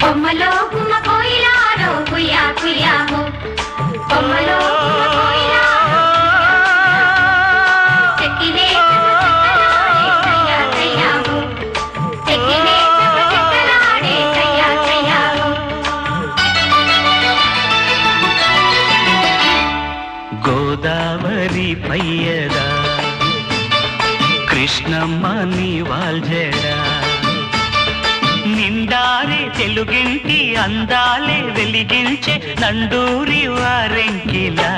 కొమ్మలో గుమ్మ కోయిలారో కుయ్యా కుయ్యామో కొమ్మలో గుమ్మ కోయిలారో చెక్కినే చక్కలాడే కయ్యా కయ్యామో చెక్కినే చక్కలాడే కయ్యా కయ్యామో గోదావరి పయ్యదా కృష్ణమ్మ నీ వాల్జడా నిండారే తెలుగింటి అందాలే వెలిగించే నండూరి వారెంకిలా